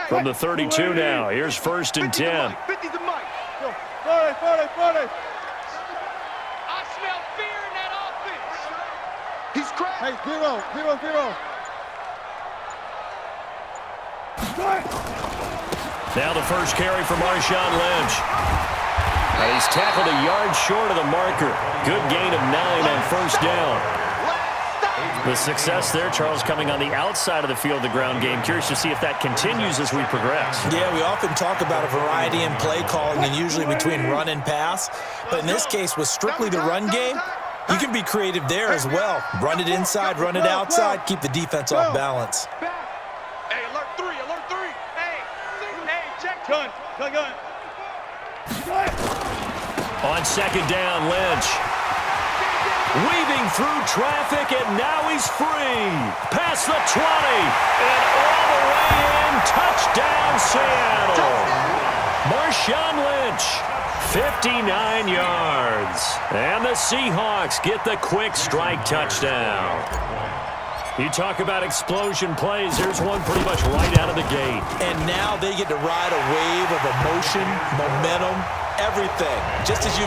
From the 32 now, here's 1st and 10. 50 the mic. Go. 40. I smell fear in that offense. He's cracked. Hey, 0. Now the first carry for Marshawn Lynch. And he's tackled a yard short of the marker. Good gain of 9 on 1st down. The success there, Charles, coming on the outside of the field, the ground game. Curious to see if that continues as we progress. Yeah, we often talk about a variety in play calling and usually between run and pass. But in this case, with strictly the run game, you can be creative there as well. Run it inside, run it outside, keep the defense off balance. Hey, alert 3. Hey, check. Gun. On 2nd down, Lynch. Weaving through traffic, and now he's free. Past the 20, and all the way in. Touchdown, Seattle. Marshawn Lynch, 59 yards. And the Seahawks get the quick strike touchdown. You talk about explosion plays. Here's one pretty much right out of the gate. And now they get to ride a wave of emotion, momentum, everything. Just as you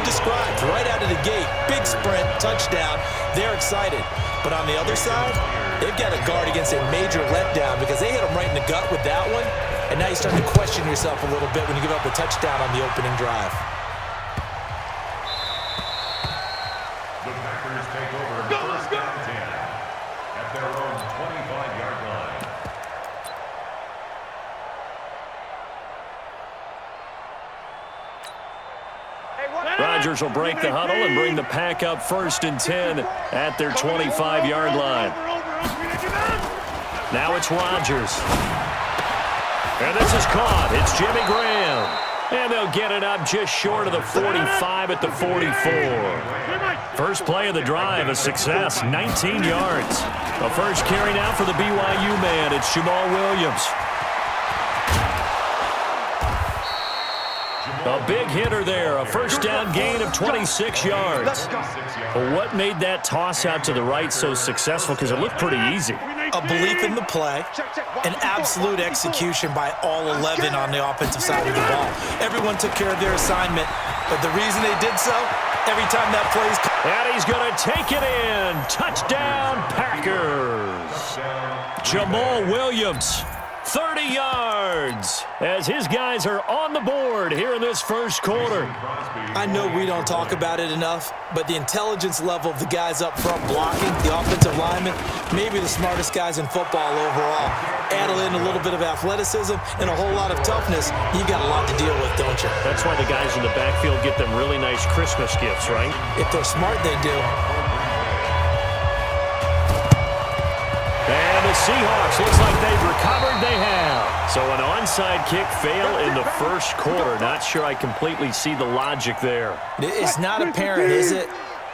described, right out of the gate. Big sprint, touchdown. They're excited. But on the other side, they've got to guard against a major letdown because they hit them right in the gut with that one. And now you start to question yourself a little bit when you give up a touchdown on the opening drive. The Packers take over 1st and 10 at their own 25-yard line. Rodgers will break the huddle and bring the pack up 1st and 10 at their 25-yard line. Now it's Rodgers. And this is caught. It's Jimmy Graham. And they'll get it up just short of the 45 at the 44. First play of the drive, a success, 19 yards. The first carry now for the BYU man. It's Jamal Williams. A big hitter there, a first down gain of 26 yards. Well, what made that toss out to the right so successful? Because it looked pretty easy. A belief in the play, an absolute execution by all 11 on the offensive side of the ball. Everyone took care of their assignment, but the reason they did so, every time that play's... And he's going to take it in. Touchdown, Packers. Jamal Williams. 30 yards as his guys are on the board here in this first quarter. I know we don't talk about it enough, but the intelligence level of the guys up front blocking, the offensive linemen, maybe the smartest guys in football overall. Add in a little bit of athleticism and a whole lot of toughness, you got a lot to deal with, don't you? That's why the guys in the backfield get them really nice Christmas gifts, right? If they're smart, they do. And the Seahawks, looks like they've recovered. They have. So an onside kick fail in the first quarter. Not sure I completely see the logic there. It's not apparent, is it?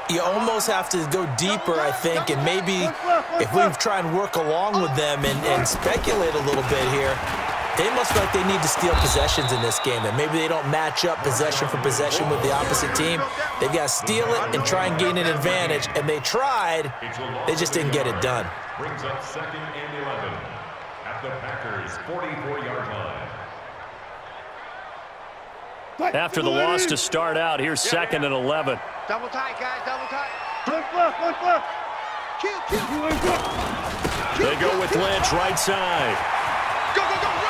You almost have to go deeper, I think, and maybe if we try and work along with them and speculate a little bit here, they must feel like they need to steal possessions in this game, and maybe they don't match up possession for possession with the opposite team. They've got to steal it and try and gain an advantage, and they tried. They just didn't get it done. Brings up 2nd and 11 at the Packers' 44-yard line. After the loss to start out, here's 2nd and 11. Double tight, guys, double tight. They go with Lynch right side. Go.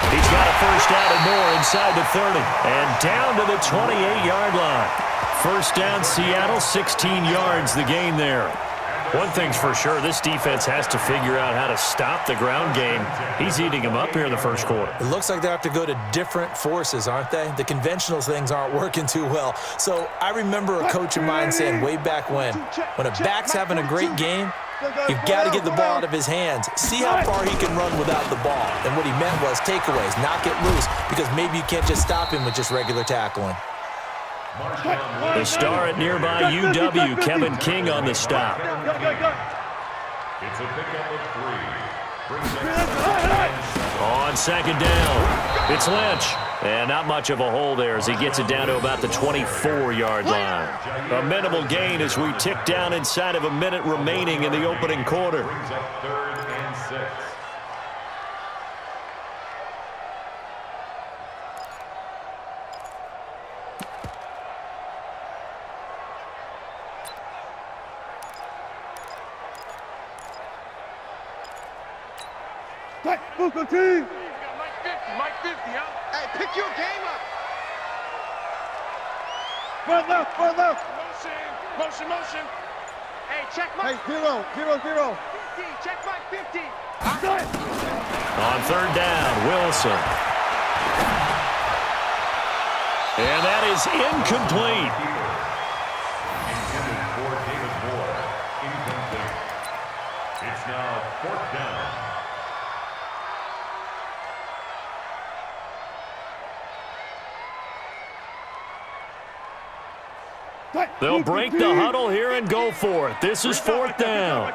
He's got a first down and more inside the 30. And down to the 28-yard line. First down, Seattle, 16 yards the gain there. One thing's for sure, this defense has to figure out how to stop the ground game. He's eating them up here in the first quarter. It looks like they have to go to different forces, aren't they? The conventional things aren't working too well. So I remember a coach of mine saying way back when a back's having a great game, You've got to get the ball out of his hands. See how far he can run without the ball. And what he meant was takeaways, not get loose, because maybe you can't just stop him with just regular tackling. The star at nearby UW, Kevin King, on the stop. It's a pickup of 3. On second down, it's Lynch. And not much of a hole there as he gets it down to about the 24-yard line. A minimal gain as we tick down inside of a minute remaining in the opening quarter. Brings up 3rd and 6. Mike 50, huh? Hey, pick your game up. Front left. Motion. Hey, check Mike. Hey, 0. 50, check Mike 50. On third down, Wilson. And that is incomplete. Intended for David Moore. Incomplete. It's now 4th down. They'll break the huddle here and go for it. This is 4th down.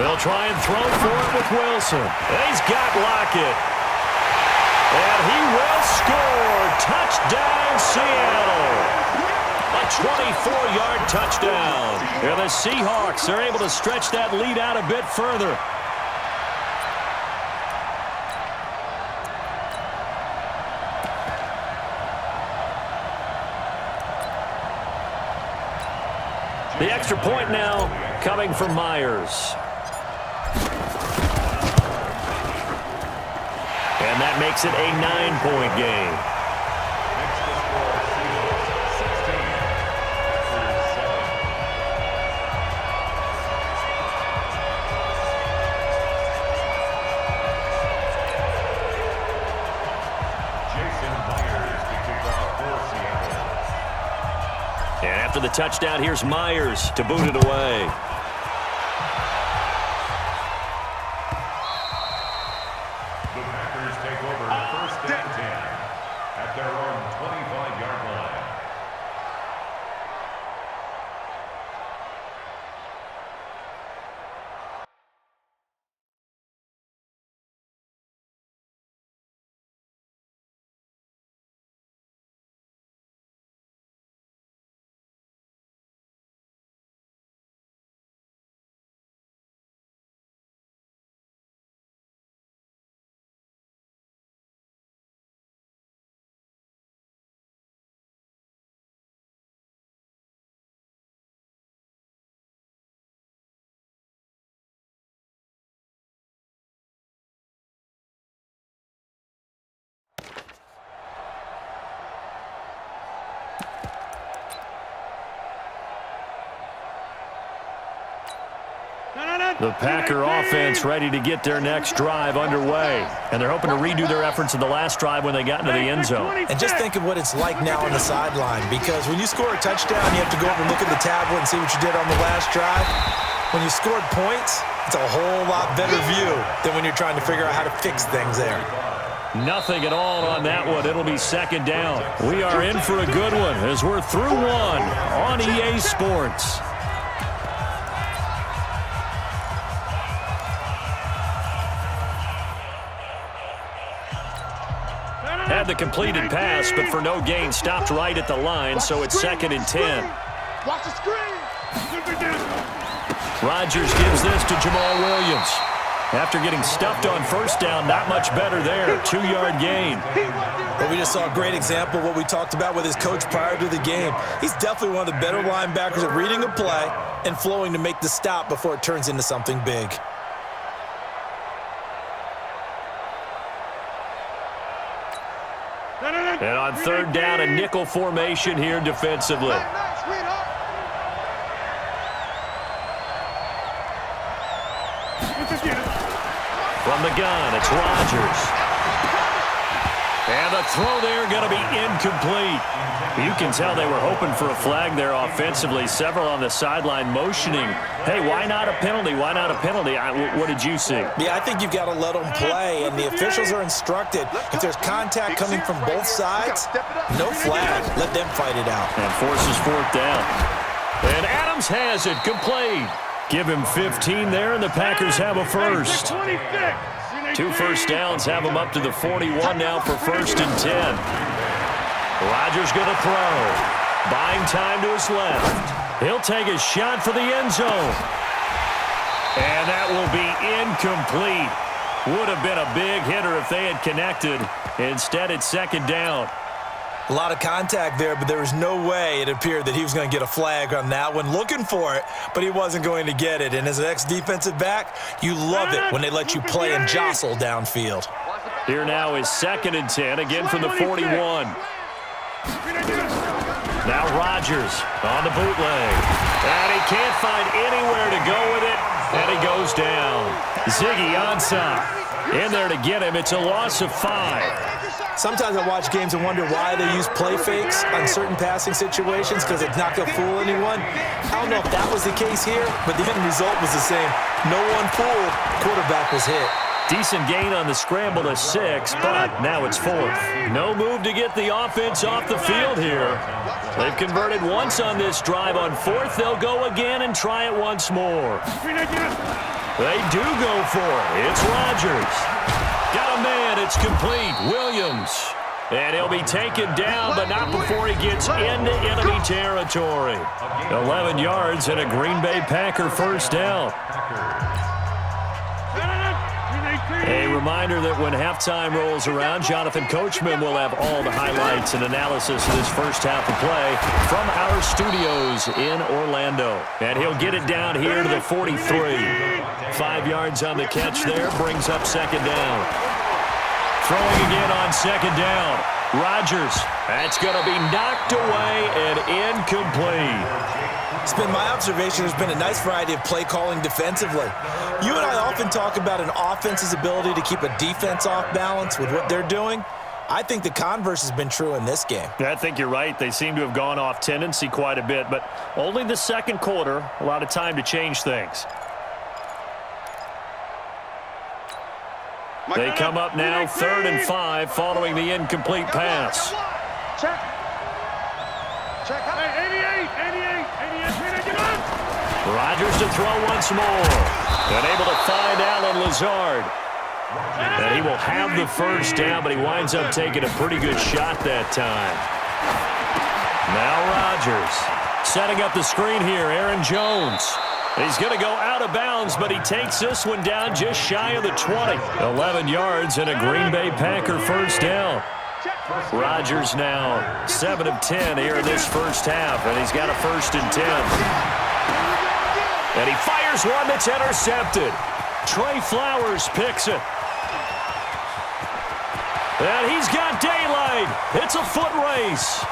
They'll try and throw for it with Wilson. He's got Lockett. And he will score. Touchdown, Seattle. A 24-yard touchdown. And the Seahawks are able to stretch that lead out a bit further. The extra point now coming from Myers. And that makes it a 9-point game. Next to score, Seahawks 16. Packers 7. Jason Myers to kick off for Seattle. And after the touchdown, here's Myers to boot it away. The Packers take over 1st and 10 at their own 25-yard line. The Packer offense ready to get their next drive underway. And they're hoping to redo their efforts in the last drive when they got into the end zone. And just think of what it's like now on the sideline, because when you score a touchdown, you have to go over and look at the tablet and see what you did on the last drive. When you scored points, it's a whole lot better view than when you're trying to figure out how to fix things there. Nothing at all on that one. It'll be 2nd down. We are in for a good one as we're through one on EA Sports. Had the completed pass, but for no gain, stopped right at the line, so it's 2nd and 10. Watch the screen. Rodgers gives this to Jamal Williams. After getting stuffed on 1st down, not much better there. 2-yard gain. But we just saw a great example of what we talked about with his coach prior to the game. He's definitely one of the better linebackers at reading a play and flowing to make the stop before it turns into something big. And on 3rd down, a nickel formation here defensively. From the gun, it's Rodgers. And the throw there going to be incomplete. You can tell they were hoping for a flag there offensively. Several on the sideline motioning, hey, why not a penalty? Why not a penalty? What did you see? Yeah, I think you've got to let them play, and the officials are instructed. If there's contact coming from both sides, no flag. Let them fight it out. And forces fourth down. And Adams has it complete. Give him 15 there, and the Packers have a first. 2 first downs have them up to the 41 now for 1st and 10. Rodgers going to throw. Buying time to his left. He'll take a shot for the end zone. And that will be incomplete. Would have been a big hitter if they had connected. Instead, it's 2nd down. A lot of contact there, but there was no way it appeared that he was going to get a flag on that one. Looking for it, but he wasn't going to get it. And as an ex-defensive back, you love it when they let you play and jostle downfield. Here now is 2nd and 10, again from the 41. Now Rodgers on the bootleg. And he can't find anywhere to go with it, and he goes down. Ziggy Ansah in there to get him. It's a loss of 5. Sometimes I watch games and wonder why they use play fakes on certain passing situations because it's not going to fool anyone. I don't know if that was the case here, but the end result was the same. No one fooled. Quarterback was hit. Decent gain on the scramble to 6, but now it's 4th. No move to get the offense off the field here. They've converted once on this drive. On 4th, they'll go again and try it once more. They do go for it. It's Rodgers. Got a man. It's complete. Williams. And he'll be taken down, but not before he gets into enemy territory. 11 yards and a Green Bay Packer first down. A reminder that when halftime rolls around, Jonathan Coachman will have all the highlights and analysis of this first half of play from our studios in Orlando. And he'll get it down here to the 43. 5 yards on the catch there, brings up 2nd down. Throwing again on 2nd down. Rodgers. That's going to be knocked away and incomplete. It's been my observation there's been a nice variety of play calling defensively. You and I often talk about an offense's ability to keep a defense off balance with what they're doing. I think the converse has been true in this game. I think you're right. They seem to have gone off tendency quite a bit, but only the 2nd quarter, a lot of time to change things. They come up now 3rd and 5 following the incomplete pass. Check. Hey, 88. Rodgers to throw once more. And able to find Allen Lazard. And he will have the first down, but he winds up taking a pretty good shot that time. Now Rodgers setting up the screen here. Aaron Jones. He's going to go out of bounds, but he takes this one down just shy of the 20. 11 yards and a Green Bay Packer first down. Rodgers now 7 of 10 here in this first half, and he's got a 1st and 10. And he fires one that's intercepted. Trey Flowers picks it. And he's got daylight. It's a foot race.